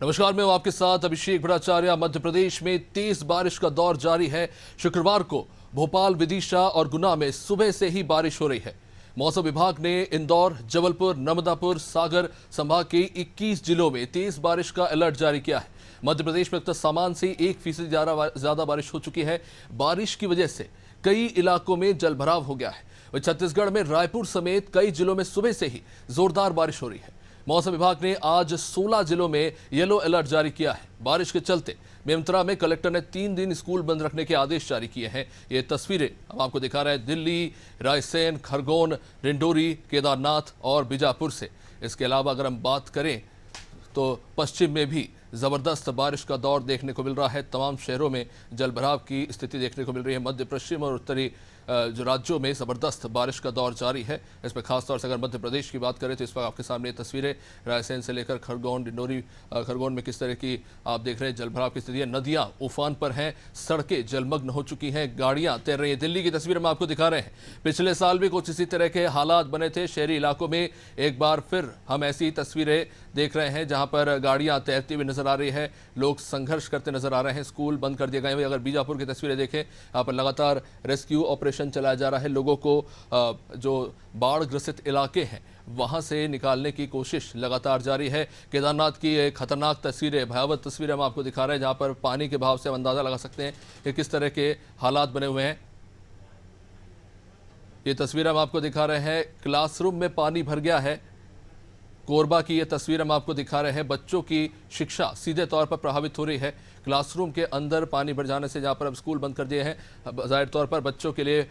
नमस्कार, मैं हूं आपके साथ अभिषेक भट्टाचार्य। मध्य प्रदेश में तेज बारिश का दौर जारी है। शुक्रवार को भोपाल, विदिशा और गुना में सुबह से ही बारिश हो रही है। मौसम विभाग ने इंदौर, जबलपुर, नर्मदापुर, सागर संभाग के 21 जिलों में तेज बारिश का अलर्ट जारी किया है। मध्य प्रदेश में अब तक सामान्य से 1% ज्यादा बारिश हो चुकी है। बारिश की वजह से कई इलाकों में जलभराव हो गया है। वहीं छत्तीसगढ़ में रायपुर समेत कई जिलों में सुबह से ही जोरदार बारिश हो रही है। मौसम विभाग ने आज 16 जिलों में येलो अलर्ट जारी किया है। बारिश के चलते मेमतरा में कलेक्टर ने 3 दिन स्कूल बंद रखने के आदेश जारी किए हैं। ये तस्वीरें हम आपको दिखा रहे हैं दिल्ली, रायसेन, खरगोन, रिंडोरी, केदारनाथ और बीजापुर से। इसके अलावा अगर हम बात करें तो पश्चिम में भी जबरदस्त बारिश का दौर देखने को मिल रहा है। तमाम शहरों में जलभराव की स्थिति देखने को मिल रही है। मध्य पश्चिम और उत्तरी जो राज्यों में जबरदस्त बारिश का दौर जारी है। इसमें खासतौर से अगर मध्य प्रदेश की बात करें तो इस वक्त आपके सामने तस्वीरें रायसेन से लेकर खरगोन, डिंडोरी, खरगोन में किस तरह की आप देख रहे हैं जलभराव की स्थिति है। नदियां उफान पर हैं, सड़कें जलमग्न हो चुकी हैं, गाड़ियां तैर रही हैं। दिल्ली की तस्वीर हम आपको दिखा रहे हैं। पिछले साल भी कुछ इसी तरह के हालात बने थे शहरी इलाकों में। एक बार फिर हम ऐसी तस्वीरें देख रहे हैं जहां पर गाड़ियां तैरती हुई नजर आ रही है, लोग संघर्ष करते नजर आ रहे हैं, स्कूल बंद कर दिए गए हैं। अगर बीजापुर की तस्वीरें देखें, यहाँ पर लगातार रेस्क्यू ऑपरेशन चलाया जा रहा है। लोगों को जो बाढ़ ग्रसित इलाके हैं वहां से निकालने की कोशिश लगातार जारी है। केदारनाथ की एक खतरनाक तस्वीरें, भयावह तस्वीरें हम आपको दिखा रहे हैं जहां पर पानी के बहाव से हम अंदाजा लगा सकते हैं कि किस तरह के हालात बने हुए हैं। ये तस्वीर हम आपको दिखा रहे हैं, क्लासरूम में पानी भर गया है। कोरबा की ये तस्वीर हम आपको दिखा रहे हैं। बच्चों की शिक्षा सीधे तौर पर प्रभावित हो रही है। क्लासरूम के अंदर पानी भर जाने से जहां पर अब स्कूल बंद कर दिए हैं, जाहिर तौर पर बच्चों के लिए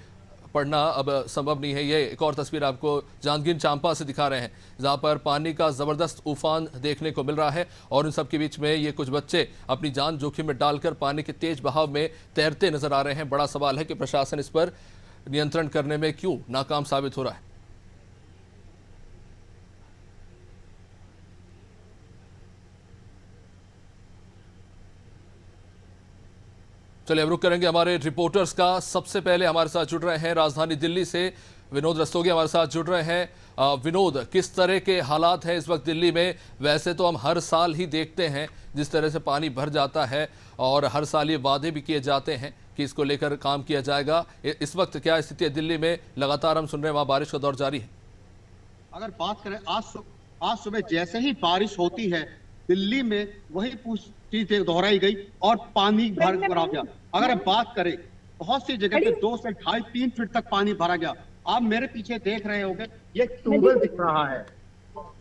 पढ़ना अब संभव नहीं है। ये एक और तस्वीर आपको जांजगीर चांपा से दिखा रहे हैं जहां पर पानी का जबरदस्त उफान देखने को मिल रहा है और इन सब के बीच में ये कुछ बच्चे अपनी जान जोखिम में डालकर पानी के तेज बहाव में तैरते नजर आ रहे हैं। बड़ा सवाल है कि प्रशासन इस पर नियंत्रण करने में क्यों नाकाम साबित हो रहा है। चलिए अब रुक करेंगे हमारे रिपोर्टर्स का। सबसे पहले हमारे साथ जुड़ रहे हैं राजधानी दिल्ली से विनोद रस्तोगी हमारे साथ जुड़ रहे हैं। विनोद, किस तरह के हालात हैं इस वक्त दिल्ली में? वैसे तो हम हर साल ही देखते हैं जिस तरह से पानी भर जाता है और हर साल ये वादे भी किए जाते हैं कि इसको लेकर काम किया जाएगा। इस वक्त क्या स्थिति है दिल्ली में? लगातार हम सुन रहे हैं वहां बारिश का दौर जारी है। अगर बात करें आज सुबह जैसे ही बारिश होती है दिल्ली में वही चीज दोहराई गई और पानी भरा गया। अगर हम बात करें बहुत सी जगह पे 2 से 2.5-3 फीट तक पानी भरा गया। आप मेरे पीछे देख रहे होंगे ये ट्यूबवेल दिख रहा है।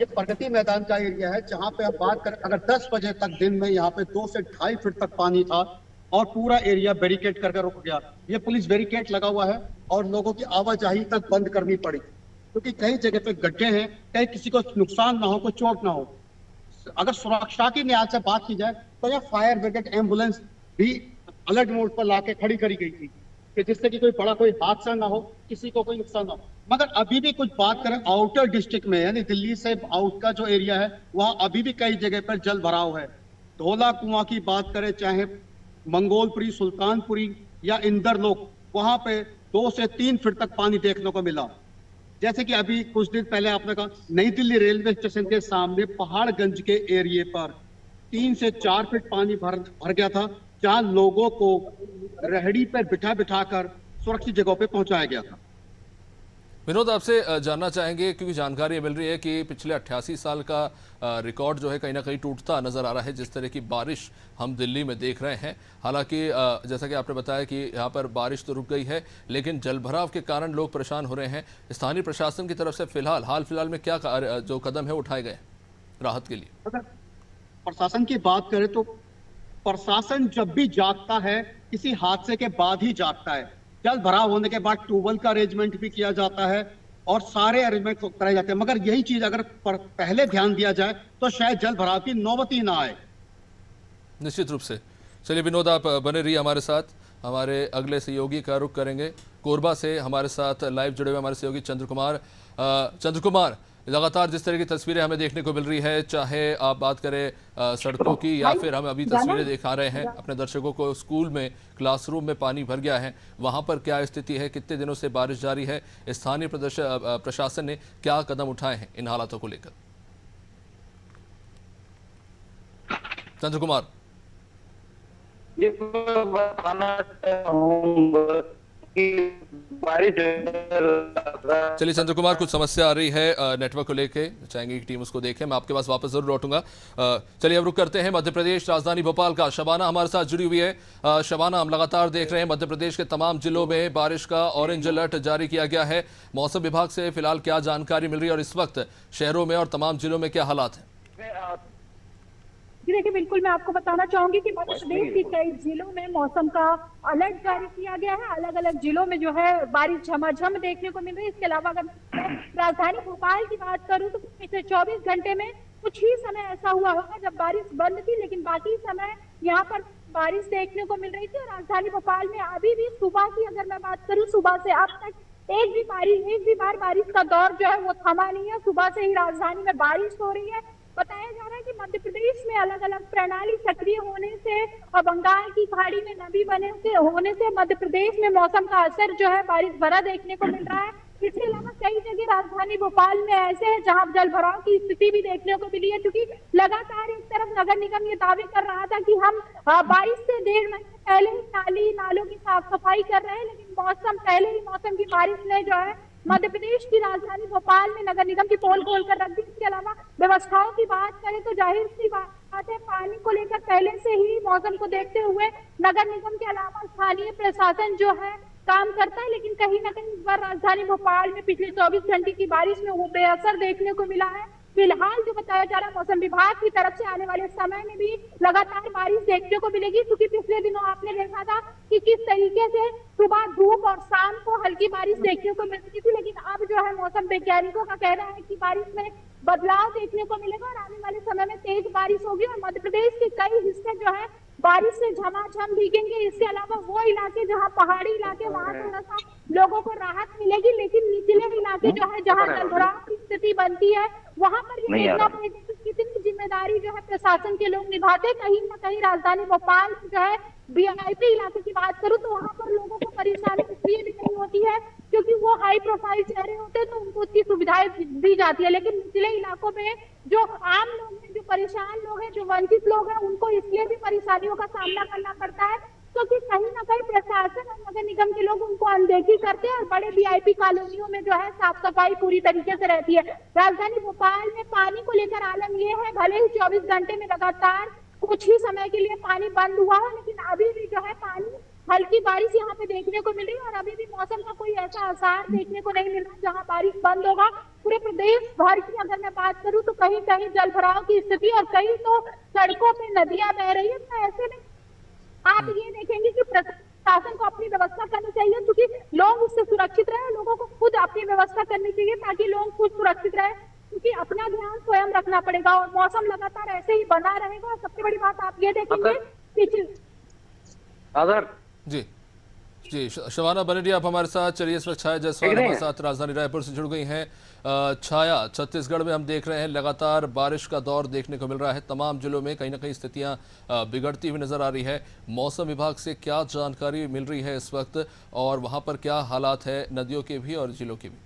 ये प्रगति मैदान का एरिया है जहां पे आप बात करें अगर 10 बजे तक दिन में यहाँ पे 2 से 2.5 फीट तक पानी था और पूरा एरिया बैरिकेड करके रुक गया। ये पुलिस बैरिकेड लगा हुआ है और लोगों की आवाजाही तक बंद करनी पड़ी क्योंकि कई जगह पे गड्ढे हैं, कहीं किसी को नुकसान ना हो, कोई चोट ना हो। अगर सुरक्षा की लिहाज से बात की जाए तो यह फायर ब्रिगेड एम्बुलेंस भी अलर्ट मोड पर लाके खड़ी करी गई थी कि जिससे कि कोई हादसा ना हो, किसी को कोई नुकसान ना हो। मगर अभी भी कुछ बात करें आउटर डिस्ट्रिक्ट में यानी दिल्ली से आउट का जो एरिया है वहां अभी भी कई जगह पर जल भराव है। धौला कुआं की बात करें, चाहे मंगोलपुरी, सुल्तानपुरी या इंदरलोक, वहां पे 2 से 3 फीट तक पानी देखने को मिला। जैसे कि अभी कुछ दिन पहले आपने कहा नई दिल्ली रेलवे स्टेशन के सामने पहाड़गंज के एरिया पर 3 से 4 फीट पानी भर गया था जहां लोगों को रेहड़ी पर बिठा कर सुरक्षित जगहों पे पहुंचाया गया था। विनोद, आपसे जानना चाहेंगे क्योंकि जानकारी मिल रही है कि पिछले 88 साल का रिकॉर्ड जो है कहीं ना कहीं टूटता नजर आ रहा है जिस तरह की बारिश हम दिल्ली में देख रहे हैं। हालांकि जैसा कि आपने बताया कि यहाँ पर बारिश तो रुक गई है लेकिन जलभराव के कारण लोग परेशान हो रहे हैं। स्थानीय प्रशासन की तरफ से हाल फिलहाल में क्या जो कदम है उठाए गए राहत के लिए? अगर प्रशासन की बात करें तो प्रशासन जब भी जागता है किसी हादसे के बाद ही जागता है। जल भराव होने के बाद ट्यूबवेल का अरेंजमेंट भी किया जाता है और सारे अरेंजमेंट कराए जाते हैं। मगर यही चीज अगर पहले ध्यान दिया जाए तो शायद जल भराव की नौबत ही ना आए। निश्चित रूप से। चलिए विनोद, आप बने रहिए हमारे साथ। हमारे अगले सहयोगी का रुख करेंगे। कोरबा से हमारे साथ लाइव जुड़े हुए हमारे सहयोगी चंद्र कुमार, लगातार जिस तरह की तस्वीरें हमें देखने को मिल रही है, चाहे आप बात करें सड़कों की या फिर हम अभी तस्वीरें दिखा रहे हैं अपने दर्शकों को, स्कूल में क्लासरूम में पानी भर गया है, वहां पर क्या स्थिति है, कितने दिनों से बारिश जारी है, स्थानीय प्रशासन ने क्या कदम उठाए हैं इन हालातों को लेकर? चंद्र कुमार। ये बताना चाहता हूं कि बारिश चलिए चंद्र कुमार, कुछ समस्या आ रही है नेटवर्क को लेके, चाहेंगे कि टीम उसको देखे। मैं आपके पास वापस जरूर लौटूंगा। चलिए अब रुक करते हैं मध्य प्रदेश राजधानी भोपाल का। शबाना हमारे साथ जुड़ी हुई है। शबाना, हम लगातार देख रहे हैं मध्य प्रदेश के तमाम जिलों में बारिश का ऑरेंज अलर्ट जारी किया गया है। मौसम विभाग से फिलहाल क्या जानकारी मिल रही है और इस वक्त शहरों में और तमाम जिलों में क्या हालात हैं? जी देखिए, बिल्कुल मैं आपको बताना चाहूंगी कि मध्य प्रदेश के कई जिलों में मौसम का अलर्ट जारी किया गया है। अलग अलग जिलों में जो है बारिश झमाझम देखने को मिल रही है। इसके अलावा अगर मैं राजधानी भोपाल की बात करूं तो पिछले 24 घंटे में कुछ ही समय ऐसा हुआ होगा जब बारिश बंद थी, लेकिन बाकी समय यहाँ पर बारिश देखने को मिल रही थी। और राजधानी भोपाल में अभी भी सुबह की अगर मैं बात करूँ, सुबह से अब तक एक भी बार बारिश का दौर जो है वो थमा नहीं है। सुबह से ही राजधानी में बारिश हो रही है। बताया जा रहा है कि मध्य प्रदेश में अलग अलग प्रणाली सक्रिय होने से और बंगाल की खाड़ी में नमी होने से मध्य प्रदेश में मौसम का असर जो है बारिश भरा देखने को मिल रहा है। इसके अलावा कई जगह राजधानी भोपाल में ऐसे है जहां जल भराव की स्थिति भी देखने को मिली है, क्योंकि लगातार एक तरफ नगर निगम ये दावे कर रहा था कि हम बारिश से 1.5 महीने पहले ही नाली नालों की साफ सफाई कर रहे हैं, लेकिन पहले ही मौसम की बारिश ने जो है मध्य प्रदेश की राजधानी भोपाल में नगर निगम की पोल खोल कर रख दी। इसके अलावा व्यवस्थाओं की बात करें तो जाहिर सी बात है, पानी को लेकर पहले से ही मौसम को देखते हुए नगर निगम के अलावा स्थानीय प्रशासन जो है काम करता है, लेकिन कहीं ना कहीं इस बार राजधानी भोपाल में पिछले 24 घंटे की बारिश में वो बेअसर देखने को मिला है। फिलहाल जो बताया जा रहा है मौसम विभाग की तरफ से आने वाले समय में भी लगातार बारिश देखने को मिलेगी, क्योंकि पिछले दिनों आपने देखा था कि किस तरीके से सुबह धूप और शाम को हल्की बारिश देखने को मिलती थी, लेकिन अब जो है मौसम वैज्ञानिकों का कहना है कि बारिश में बदलाव देखने को मिलेगा और आने वाले समय में तेज बारिश होगी और मध्य प्रदेश के कई हिस्से जो है बारिश से झमाझम भीगेंगे। इसके अलावा वो इलाके जहां पहाड़ी इलाके वहां थोड़ा सा लोगों को राहत मिलेगी, लेकिन निचले इलाके जो है जहां जलभराव की स्थिति बनती है वहां पर ये देखना पड़ेगा कि कितनी जिम्मेदारी जो है प्रशासन के लोग निभाते। कहीं ना कहीं राजधानी भोपाल में जो है वीआईपी इलाके की बात करूं तो वहां पर लोगों को परेशानी इसलिए भी नहीं होती है क्योंकि वो हाई प्रोफाइल चेहरे होते हैं तो उनको उसकी सुविधाएं दी जाती है, लेकिन निचले इलाकों में जो आम लोग हैं, जो परेशान लोग हैं, जो वंचित लोग हैं, उनको इसलिए भी परेशानियों का सामना करना पड़ता है क्योंकि कहीं ना कहीं प्रशासन और नगर निगम के लोग उनको अनदेखी करते हैं और बड़े वीआईपी कॉलोनियों में जो है साफ सफाई पूरी तरीके से रहती है। राजधानी भोपाल में पानी को लेकर आलम ये है, भले ही 24 घंटे में लगातार कुछ ही समय के लिए पानी बंद हुआ है, लेकिन अभी भी जो है पानी हल्की बारिश यहाँ पे देखने को मिल रही है और अभी भी मौसम का कोई ऐसा आसार देखने को नहीं मिल रहा जहाँ बारिश बंद होगा। पूरे प्रदेश भर की अगर मैं बात करूँ तो कहीं कहीं जल भराव की स्थिति और कहीं तो सड़कों पे नदियां बह रही है। तो ऐसे में आप ये देखेंगे कि प्रशासन को अपनी व्यवस्था करनी चाहिए क्योंकि लोग उससे सुरक्षित रहे, लोगों को खुद अपनी व्यवस्था करनी चाहिए ताकि लोग खुद सुरक्षित रहे, क्योंकि अपना ध्यान स्वयं रखना पड़ेगा और मौसम लगातार ऐसे ही बना रहेगा। और सबसे बड़ी बात आप ये देखेंगे जी जी शबाना बनर्जी आप हमारे साथ। चलिए इस वक्त छाया जायसवाल हमारे साथ राजधानी रायपुर से जुड़ गई हैं। छाया, छत्तीसगढ़ में हम देख रहे हैं लगातार बारिश का दौर देखने को मिल रहा है। तमाम जिलों में कहीं ना कहीं स्थितियां बिगड़ती हुई नजर आ रही है। मौसम विभाग से क्या जानकारी मिल रही है इस वक्त और वहां पर क्या हालात है नदियों के भी और जिलों के भी?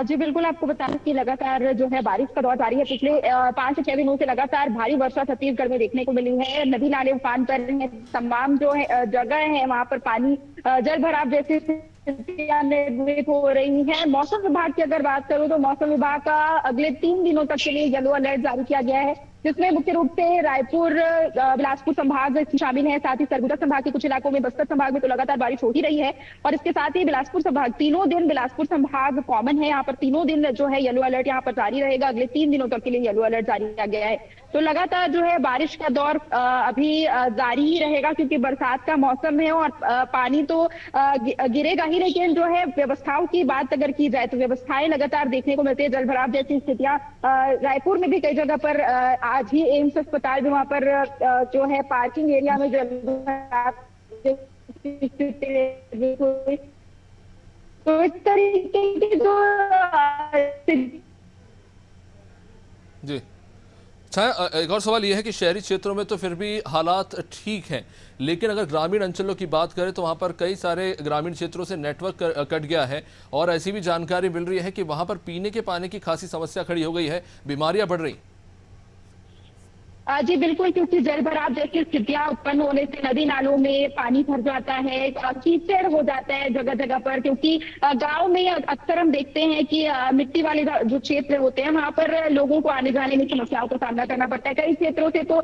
जी बिल्कुल, आपको बता दें कि लगातार जो है बारिश का दौर जारी है। पिछले 5 से 6 दिनों से लगातार भारी वर्षा छत्तीसगढ़ में देखने को मिली है। नदी नाले उफान पर हैं, तमाम जो है जगह है वहां पर पानी जल भराव जैसी स्थितियां निर्मित हो रही हैं। मौसम विभाग की अगर बात करूं तो मौसम विभाग का अगले 3 दिनों तक के लिए येलो अलर्ट जारी किया गया है, जिसमें मुख्य रूप से रायपुर बिलासपुर संभाग शामिल है, साथ ही सरगुजा संभाग के कुछ इलाकों में, बस्तर संभाग में तो लगातार बारिश हो ही रही है और इसके साथ ही बिलासपुर संभाग तीनों दिन, बिलासपुर संभाग कॉमन है, यहाँ पर तीनों दिन जो है येलो अलर्ट यहाँ पर जारी रहेगा। अगले 3 दिनों तक के लिए येलो अलर्ट जारी किया गया है। तो लगातार जो है बारिश का दौर अभी जारी ही रहेगा क्योंकि बरसात का मौसम है और पानी तो गिरेगा ही, लेकिन जो है व्यवस्थाओं की बात अगर की जाए तो व्यवस्थाएं लगातार देखने को मिलती है। जल भराव जैसी स्थितियां रायपुर में भी कई जगह पर, आज ही एम्स अस्पताल में वहां पर जो है पार्किंग एरिया में जल तो इस तरीके की जो जी छाया, एक और सवाल यह है कि शहरी क्षेत्रों में तो फिर भी हालात ठीक हैं, लेकिन अगर ग्रामीण अंचलों की बात करें तो वहां पर कई सारे ग्रामीण क्षेत्रों से नेटवर्क कट गया है और ऐसी भी जानकारी मिल रही है कि वहां पर पीने के पानी की खासी समस्या खड़ी हो गई है, बीमारियां बढ़ रही। जी बिल्कुल, क्योंकि जल भराव जैसी स्थितियां उत्पन्न होने से नदी नालों में पानी भर जाता है, कीचड़ हो जाता है जगह जगह पर, क्योंकि गांव में अक्सर हम देखते हैं कि मिट्टी वाले जो क्षेत्र होते हैं वहां पर लोगों को आने जाने में समस्याओं का सामना करना पड़ता है। कई क्षेत्रों से तो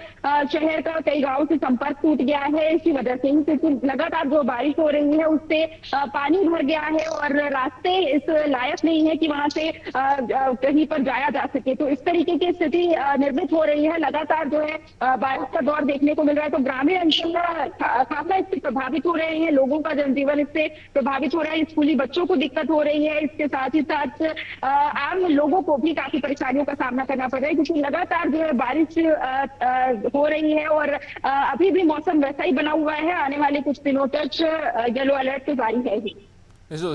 शहर का कई गाँव से संपर्क टूट गया है इसी वजह से ही, क्योंकि लगातार जो बारिश हो रही है उससे पानी भर गया है और रास्ते इस लायक नहीं है कि वहां से कहीं पर जाया जा सके। तो इस तरीके की स्थिति निर्मित हो रही है, लगातार जो है बारिश का दौर देखने को मिल रहा है। तो ग्रामीण अंचल खासा इससे प्रभावित हो रहे हैं, लोगों का जनजीवन इससे प्रभावित हो रहा है, स्कूली बच्चों को दिक्कत हो रही है, इसके साथ ही साथ आम लोगों को भी काफी परेशानियों का सामना करना पड़ रहा है, क्योंकि लगातार जो है बारिश हो रही है और अभी भी मौसम वैसा ही बना हुआ है। आने वाले कुछ दिनों तक येलो अलर्ट तो जारी है ही।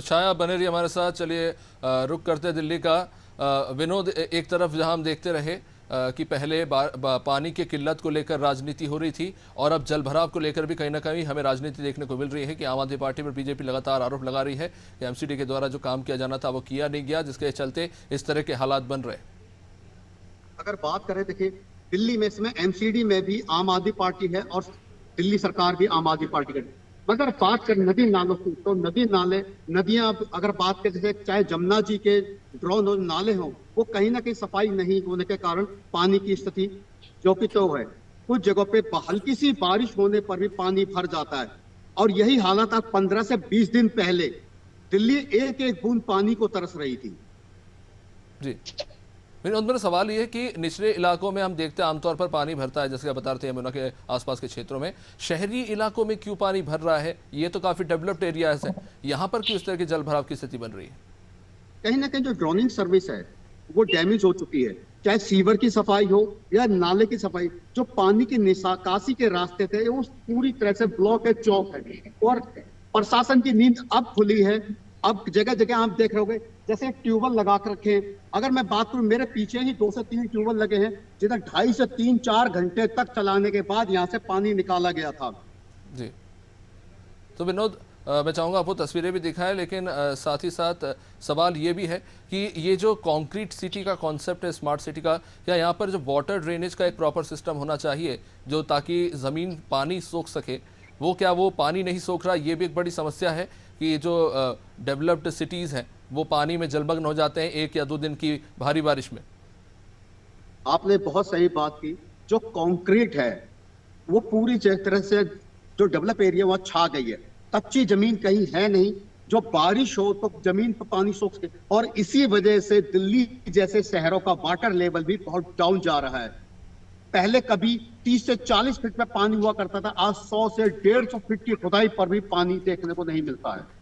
छाया बने रही हमारे साथ। चलिए रुक करते दिल्ली का। विनोद, एक तरफ जहां हम देखते रहे कि पहले पानी की किल्लत को लेकर राजनीति हो रही थी और अब जल भराव को लेकर भी कहीं ना कहीं हमें राजनीति देखने को मिल रही है कि आम आदमी पार्टी पर बीजेपी लगातार आरोप लगा रही है कि एमसीडी के द्वारा जो काम किया जाना था वो किया नहीं गया, जिसके चलते इस तरह के हालात बन रहे। अगर बात करें, देखिए दिल्ली में इसमें एमसीडी में भी आम आदमी पार्टी है और दिल्ली सरकार भी आम आदमी पार्टी का। मगर बात करें नदी नालों की, तो नदी नाले नदियां अगर बात करें, जैसे चाहे जमुना जी के ड्रोन नाले हों, वो कहीं ना कहीं सफाई नहीं होने के कारण पानी की स्थिति जो कि तो है। कुछ जगहों पे हल्की सी बारिश होने पर भी पानी भर जाता है और यही हालत अब 15 से 20 दिन पहले दिल्ली एक एक बूंद पानी को तरस रही थी। जी विनोद, मेरा सवाल ये है कि निचले इलाकों में हम देखते हैं आमतौर पर पानी भरता है, जैसे आप बता रहे थे यमुना के आसपास के क्षेत्रों में, शहरी इलाकों में क्यों पानी भर रहा है? ये तो काफी डेवलप्ड एरियाज है, यहाँ पर क्यों इस तरह की जल भराव की स्थिति बन रही है? कहीं ना कहीं जो ड्रोनिंग सर्विस है वो डैमेज हो चुकी है, चाहे सीवर की सफाई हो या नाले की सफाई। जो पानी की निकासी के रास्ते थे वो पूरी तरह से ब्लॉक है, चौक है और प्रशासन की नींद अब खुली है। अब जगह जगह आप देख रहे होगे जैसे ट्यूबवेल लगा कर रखे हैं। अगर मैं बात करूं, मेरे पीछे ही 2 से 3 ट्यूबवेल लगे हैं जिधर 2.5 से 3-4 घंटे तक चलाने के बाद यहां से पानी निकाला गया था। जी तो विनोद, मैं चाहूँगा आपको तस्वीरें भी दिखाएं, लेकिन साथ ही साथ सवाल ये भी है कि ये जो कंक्रीट सिटी का कॉन्सेप्ट है, स्मार्ट सिटी का, क्या यहाँ पर जो वाटर ड्रेनेज का एक प्रॉपर सिस्टम होना चाहिए जो ताकि ज़मीन पानी सोख सके, वो क्या वो पानी नहीं सोख रहा? ये भी एक बड़ी समस्या है कि जो डेवलप्ड सिटीज़ हैं वो पानी में जलमग्न हो जाते हैं 1 या 2 दिन की भारी बारिश में। आपने बहुत सही बात की। जो कंक्रीट है वो पूरी तरह से जो डेवलप एरिया वहां छा गई है, कच्ची जमीन कहीं है नहीं जो बारिश हो तो जमीन पर पानी सोख सके। और इसी वजह से दिल्ली जैसे शहरों का वाटर लेवल भी बहुत डाउन जा रहा है। पहले कभी 30 से 40 फीट में पानी हुआ करता था, आज 100 से 150 फीट की खुदाई पर भी पानी देखने को नहीं मिलता है।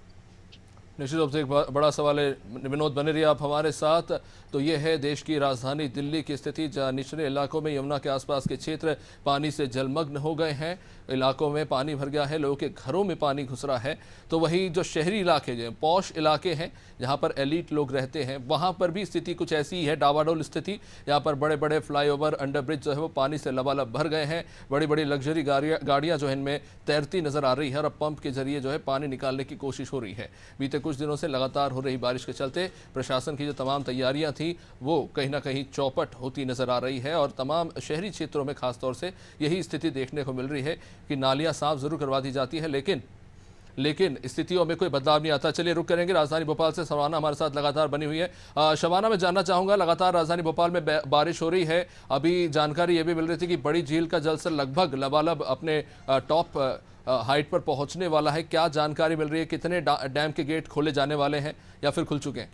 निश्चित रूप से एक बड़ा सवाल है। विनोद बने रहिए आप हमारे साथ। तो ये है देश की राजधानी दिल्ली की स्थिति, जहाँ निचले इलाकों में यमुना के आसपास के क्षेत्र पानी से जलमग्न हो गए हैं, इलाकों में पानी भर गया है, लोगों के घरों में पानी घुस रहा है। तो वही जो शहरी इलाके, जो पॉश इलाके हैं जहाँ पर एलीट लोग रहते हैं, वहाँ पर भी स्थिति कुछ ऐसी ही है, डावाडोल स्थिति। यहाँ पर बड़े बड़े फ्लाईओवर, अंडरब्रिज जो है वो पानी से लबालब भर गए हैं। बड़ी बड़ी लग्जरी गाड़ियाँ जो है इनमें तैरती नजर आ रही है और अब पंप के जरिए जो है पानी निकालने की कोशिश हो रही है। बीते कुछ दिनों से लगातार हो रही बारिश के चलते प्रशासन की जो तमाम तैयारियां थी वो कहीं ना कहीं चौपट होती नजर आ रही है और तमाम शहरी क्षेत्रों में खासतौर से यही स्थिति देखने को मिल रही है कि नालियां साफ जरूर करवा दी जाती है, लेकिन स्थितियों में कोई बदलाव नहीं आता। चलिए रुक करेंगे, राजधानी भोपाल से शबाना हमारे साथ लगातार बनी हुई है। शबाना, मैं जानना चाहूँगा, लगातार राजधानी भोपाल में बारिश हो रही है, अभी जानकारी ये भी मिल रही थी कि बड़ी झील का जलस्तर लगभग लबालब अपने टॉप हाइट पर पहुंचने वाला है। क्या जानकारी मिल रही है, कितने डैम के गेट खोले जाने वाले हैं या फिर खुल चुके हैं?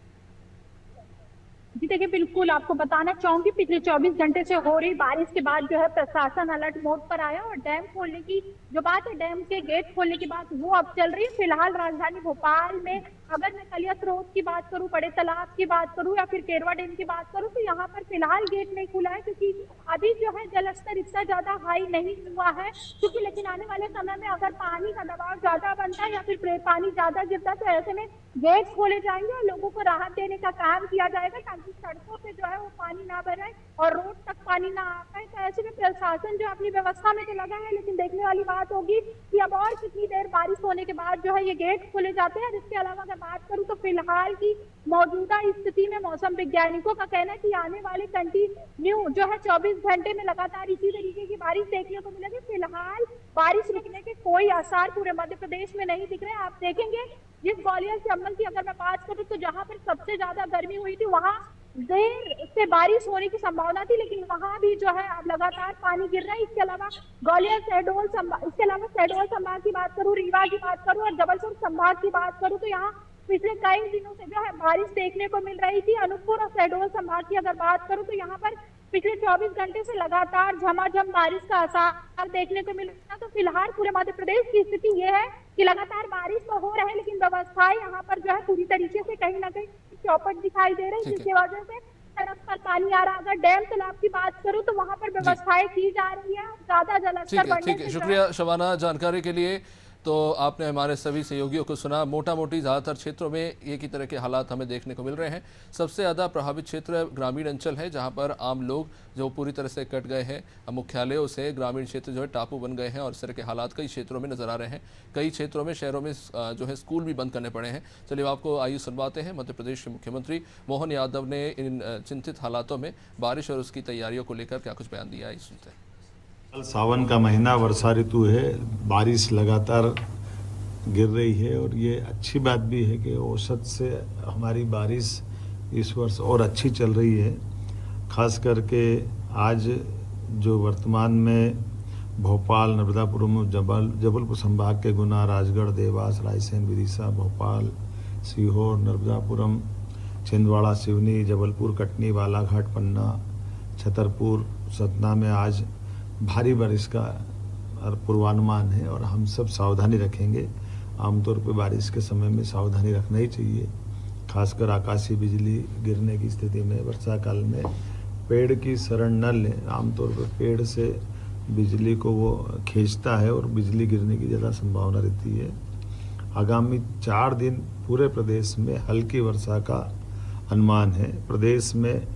जी देखिए, बिल्कुल आपको बताना चाहूंगी, पिछले 24 घंटे से हो रही बारिश के बाद जो है प्रशासन अलर्ट मोड पर आया और डैम खोलने की जो बात है, डैम के गेट खोलने की बात वो अब चल रही है। फिलहाल राजधानी भोपाल में अगर मैं कलिया स्रोत की बात करूं, बड़े तालाब की बात करूं या फिर केरवा डैम की बात करूं, तो यहाँ पर फिलहाल गेट नहीं खुला है क्योंकि अभी जो है जलस्तर इतना ज्यादा हाई नहीं हुआ है। क्योंकि लेकिन आने वाले समय में अगर पानी का दबाव ज्यादा बनता है या फिर पानी ज्यादा गिरता है तो ऐसे में गेट खोले जाएंगे और लोगों को राहत देने का काम किया जाएगा ताकि सड़कों पे जो है वो पानी ना भरे और रोड तक पानी ना आ पाए। तो ऐसे में प्रशासन जो अपनी व्यवस्था में तो लगा है, लेकिन देखने वाली बात होगी कि अब और कितनी देर बारिश होने के बाद जो है ये गेट खोले जाते हैं। इसके अलावा अगर बात करूं तो फिलहाल की मौजूदा स्थिति में मौसम वैज्ञानिकों का कहना है कि आने वाले कंटिन्यू जो है 24 घंटे में लगातार इसी तरीके की बारिश देखने को मिलेगी। फिलहाल बारिश रुकने के कोई आसार पूरे मध्य प्रदेश में नहीं दिख रहे। आप देखेंगे जिस ग्वालियर चंबल की अगर मैं बात करूं तो जहां पर सबसे ज्यादा गर्मी हुई थी वहां देर से बारिश होने की संभावना थी, लेकिन वहां भी जो है अब लगातार पानी गिर रहा है। इसके अलावा ग्वालियर शहडोल संभाग की बात करूं, रीवा की बात करूं और जबलपुर संभाग की बात करूं तो यहाँ पिछले कई दिनों से जो है बारिश देखने को मिल रही थी। अनूपपुर और शहडोल संभाग की अगर बात करूं तो यहाँ पर पिछले 24 घंटे से लगातार झमाझम बारिश का आसार देखने को मिल रहा है। तो फिलहाल पूरे मध्य प्रदेश की स्थिति ये है कि लगातार बारिश तो हो रहा है, लेकिन व्यवस्थाएं यहाँ पर जो है पूरी तरीके से कहीं ना कहीं चौपट दिखाई दे रही है, जिसकी वजह से सड़क पर पानी आ रहा है। अगर डैम तालाब की बात करूं तो वहां पर व्यवस्थाएं की जा रही है। ज्यादा जलस्तर बढ़ने से शुक्रिया शबाना जानकारी के लिए। तो आपने हमारे सभी सहयोगियों को सुना। मोटा मोटी ज़्यादातर क्षेत्रों में एक ही तरह के हालात हमें देखने को मिल रहे हैं। सबसे ज़्यादा प्रभावित क्षेत्र ग्रामीण अंचल है, जहां पर आम लोग जो पूरी तरह से कट गए हैं मुख्यालयों से। ग्रामीण क्षेत्र जो है टापू बन गए हैं और इस तरह के हालात कई क्षेत्रों में नजर आ रहे हैं। कई क्षेत्रों में शहरों में जो है स्कूल भी बंद करने पड़े हैं। चलिए आपको आइए सुनवाते हैं मध्य प्रदेश के मुख्यमंत्री मोहन यादव ने इन चिंतित हालातों में बारिश और उसकी तैयारियों को लेकर क्या कुछ बयान दिया है, सुनते हैं। कल सावन का महीना, वर्षा ऋतु है, बारिश लगातार गिर रही है और ये अच्छी बात भी है कि औसत से हमारी बारिश इस वर्ष और अच्छी चल रही है। खास करके आज जो वर्तमान में भोपाल, नर्मदापुरम, जबलपुर संभाग के गुना, राजगढ़, देवास, रायसेन, विदिशा, भोपाल, सीहोर, नर्मदापुरम, छिंदवाड़ा, सिवनी, जबलपुर, कटनी, बालाघाट, पन्ना, छतरपुर, सतना में आज भारी बारिश का पूर्वानुमान है और हम सब सावधानी रखेंगे। आमतौर पर बारिश के समय में सावधानी रखना ही चाहिए। खासकर आकाशीय बिजली गिरने की स्थिति में वर्षा काल में पेड़ की शरण न लें। आमतौर पर पेड़ से बिजली को वो खींचता है और बिजली गिरने की ज़्यादा संभावना रहती है। आगामी 4 दिन पूरे प्रदेश में हल्की वर्षा का अनुमान है। प्रदेश में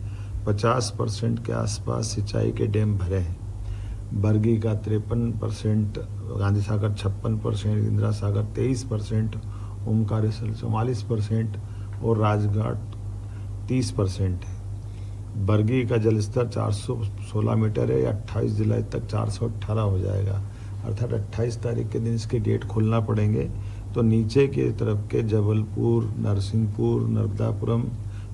50% के आसपास सिंचाई के डैम भरे हैं। बरगी का 53%, गांधी सागर 56%, इंदिरा सागर 23%, ओमकारेश्वर 44% और राजघाट 30% है। बरगी का जलस्तर 416 मीटर है। 28 जुलाई तक 418 हो जाएगा, अर्थात 28 तारीख के दिन इसके गेट खोलना पड़ेंगे। तो नीचे की तरफ के जबलपुर, नरसिंहपुर, नर्मदापुरम,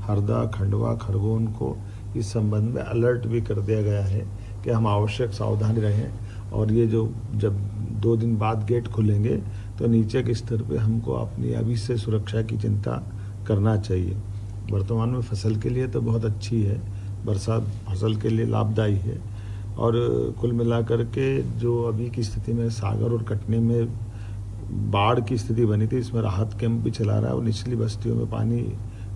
हरदा, खंडवा, खरगोन को इस संबंध में अलर्ट भी कर दिया गया है कि हम आवश्यक सावधानी रहें। और ये जो जब 2 दिन बाद गेट खुलेंगे तो नीचे के स्तर पे हमको अपनी अभी से सुरक्षा की चिंता करना चाहिए। वर्तमान में फसल के लिए तो बहुत अच्छी है, बरसात फसल के लिए लाभदायी है। और कुल मिलाकर के जो अभी की स्थिति में सागर और कटनी में बाढ़ की स्थिति बनी थी, इसमें राहत कैंप भी चला रहा है और निचली बस्तियों में पानी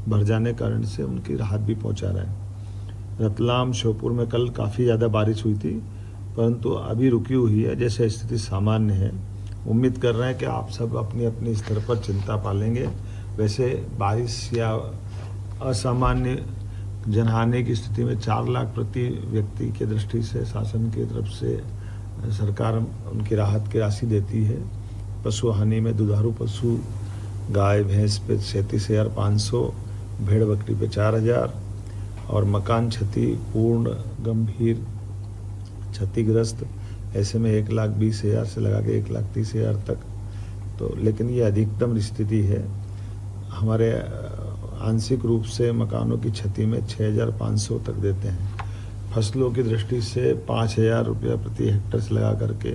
भर जाने के कारण से उनकी राहत भी पहुंचा रहा है। रतलाम, श्योपुर में कल काफ़ी ज़्यादा बारिश हुई थी, परंतु अभी रुकी हुई है, जैसे स्थिति सामान्य है। उम्मीद कर रहे हैं कि आप सब अपनी अपनी स्तर पर चिंता पालेंगे। वैसे बारिश या असामान्य जनहानि की स्थिति में 4 लाख प्रति व्यक्ति की दृष्टि से शासन की तरफ से सरकार उनकी राहत की राशि देती है। पशु हानि में दुधारू पशु, गाय भैंस पे 37,500, भेड़ बकरी पे 4,000 और मकान क्षति पूर्ण गंभीर क्षतिग्रस्त ऐसे में 1,20,000 से लगा के 1,30,000 तक। तो लेकिन ये अधिकतम स्थिति है। हमारे आंशिक रूप से मकानों की क्षति में 6,500 तक देते हैं। फसलों की दृष्टि से 5,000 रुपया प्रति हेक्टर से लगा करके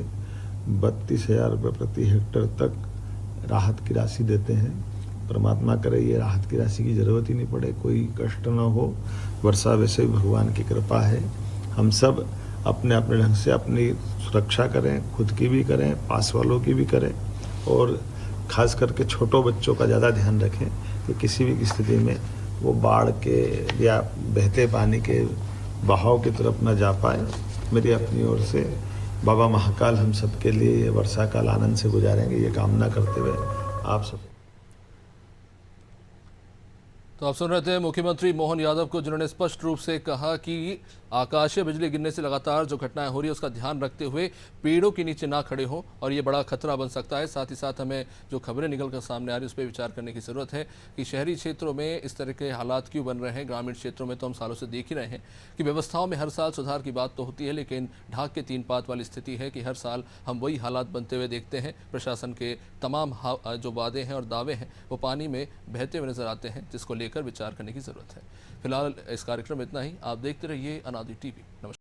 32,000 रुपये प्रति हेक्टर तक राहत की राशि देते हैं। परमात्मा करे ये राहत की राशि की जरूरत ही नहीं पड़े, कोई कष्ट न हो। वर्षा वैसे भी भगवान की कृपा है। हम सब अपने अपने ढंग से अपनी सुरक्षा करें, खुद की भी करें, पास वालों की भी करें और खास करके छोटों बच्चों का ज़्यादा ध्यान रखें कि किसी भी स्थिति में वो बाढ़ के या बहते पानी के बहाव की तरफ न जा पाए। मेरी अपनी ओर से बाबा महाकाल हम सबके लिए वर्षा काल आनंद से गुजारेंगे, ये कामना करते हुए आप सब। तो आप सुन रहे थे मुख्यमंत्री मोहन यादव को, जिन्होंने स्पष्ट रूप से कहा कि आकाशीय बिजली गिरने से लगातार जो घटनाएं हो रही है उसका ध्यान रखते हुए पेड़ों के नीचे ना खड़े हों, और ये बड़ा खतरा बन सकता है। साथ ही साथ हमें जो खबरें निकल कर सामने आ रही है उस पर विचार करने की ज़रूरत है कि शहरी क्षेत्रों में इस तरह के हालात क्यों बन रहे हैं। ग्रामीण क्षेत्रों में तो हम सालों से देख ही रहे हैं कि व्यवस्थाओं में हर साल सुधार की बात तो होती है, लेकिन ढाक के 3 पात वाली स्थिति है कि हर साल हम वही हालात बनते हुए देखते हैं। प्रशासन के तमाम जो वादे हैं और दावे हैं वो पानी में बहते हुए नजर आते हैं, जिसको लेकर विचार करने की ज़रूरत है। फिलहाल इस कार्यक्रम में इतना ही। आप देखते रहिए अनादि टीवी। नमस्कार।